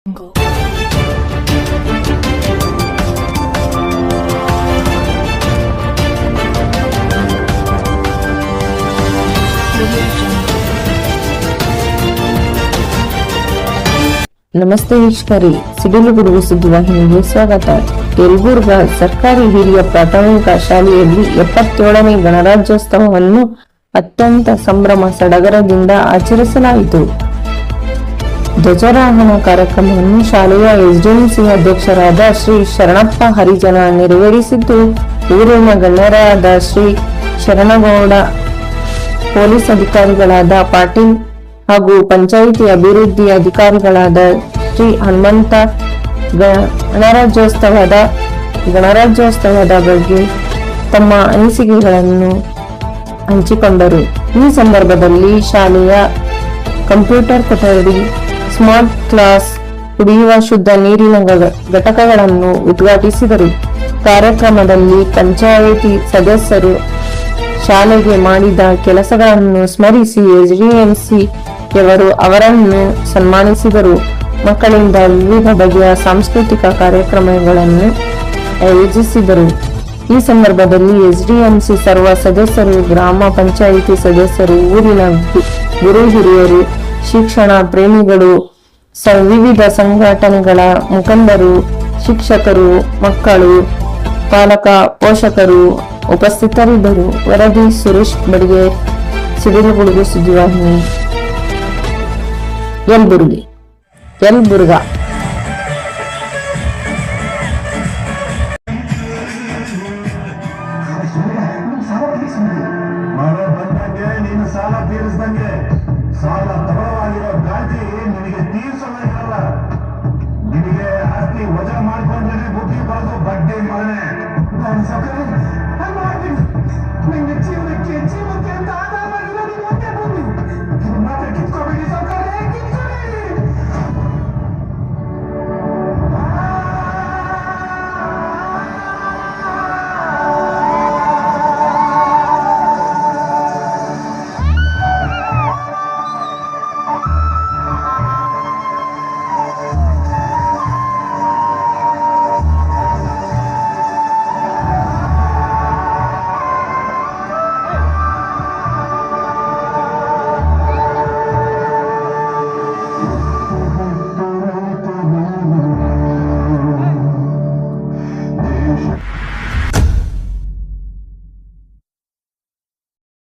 Jungle. ನಮಸ್ತೆ ವೀಕ್ಷಕರೇ, ಸಿಡಿಲು ಗುಡುಗು ಸುದ್ದಿವಾಹಿನಿಗೆ ಸ್ವಾಗತ. ಯಲಬುರ್ಗಾ ಸರ್ಕಾರಿ ಹಿರಿಯ ಪ್ರಾಥಮಿಕ ಶಾಲೆಯಲ್ಲಿ 77ನೇ ಗಣರಾಜ್ಯೋತ್ಸವವನ್ನು ಅತ್ಯಂತ ಸಂಭ್ರಮ ಸಡಗರದಿಂದ ಆಚರಿಸಲಾಯಿತು. ಧ್ವಜಾರೋಹಣ ಕಾರ್ಯಕ್ರಮವನ್ನು ಶಾಲೆಯ ಎಸ್ಡಿಎಂಸಿ ಅಧ್ಯಕ್ಷರಾದ ಶ್ರೀ ಶರಣಪ್ಪ ಹರಿಜನ ನೆರವೇರಿಸಿದ್ದು, ಊರಿನ ಗಣ್ಯರಾದ ಶ್ರೀ ಶರಣಗೌಡ, ಪೊಲೀಸ್ ಅಧಿಕಾರಿಗಳಾದ ಪಾಟೀಲ್ ಹಾಗೂ ಪಂಚಾಯಿತಿ ಅಭಿವೃದ್ಧಿ ಅಧಿಕಾರಿಗಳಾದ ಶ್ರೀ ಹನುಮಂತ ಗಣರಾಜ್ಯೋತ್ಸವದ ಬಗ್ಗೆ ತಮ್ಮ ಅನಿಸಿಕೆಗಳನ್ನು ಹಂಚಿಕೊಂಡರು. ಈ ಸಂದರ್ಭದಲ್ಲಿ ಶಾಲೆಯ ಕಂಪ್ಯೂಟರ್ ಕೊಠಡಿ, ಸ್ಮಾರ್ಟ್ ಕ್ಲಾಸ್, ಕುಡಿಯುವ ಶುದ್ಧ ನೀರಿನ ಘಟಕಗಳನ್ನು ಉದ್ಘಾಟಿಸಿದರು. ಕಾರ್ಯಕ್ರಮದಲ್ಲಿ ಪಂಚಾಯಿತಿ ಸದಸ್ಯರು ಶಾಲೆಗೆ ಮಾಡಿದ ಕೆಲಸಗಳನ್ನು ಸ್ಮರಿಸಿ ಎಸ್ಡಿಎಂಸಿ ಯವರು ಅವರನ್ನು ಸನ್ಮಾನಿಸಿದರು. ಮಕ್ಕಳಿಂದ ವಿವಿಧ ಬಗೆಯ ಸಾಂಸ್ಕೃತಿಕ ಕಾರ್ಯಕ್ರಮಗಳನ್ನು ಆಯೋಜಿಸಿದರು. ಈ ಸಂದರ್ಭದಲ್ಲಿ ಎಸ್ಡಿಎಂಸಿ ಸರ್ವ ಸದಸ್ಯರು, ಗ್ರಾಮ ಪಂಚಾಯಿತಿ ಸದಸ್ಯರು, ಊರಿನ ಗುರು ಹಿರಿಯರು, ಶಿಕ್ಷಣ ಪ್ರೇಮಿಗಳು, ವಿವಿಧ ಸಂಘಟನೆಗಳ ಮುಖಂಡರು, ಶಿಕ್ಷಕರು, ಮಕ್ಕಳು, ಪಾಲಕ, ಪೋಷಕರು ಉಪಸ್ಥಿತರಿದ್ದರು. ವರದಿ ಸುರೇಶ್ ಬಡಿಗೆ, ಸಿಡಿಲು ಗುಡುಗು ಸುದ್ದಿವಾಹಿನಿ, ಯಲಬುರ್ಗಾ. ನೀನು ಸಾಲ ತೀರಿಸಿದಂಗೆ ಸಾಲ ತಗೊಳ್ಳವಾಗಿರೋ ಗಾಡಿ ನಿನಗೆ ತೀರಿಸೋದಲ್ಲ. ನಿನಗೆ ಆಸ್ತಿ ವಜಾ ಮಾಡ್ಕೊಂಡ್ರೆ ಬುದ್ಧಿ ಬರೋದು ಬಡ್ಡಿ ಮಗನೇ.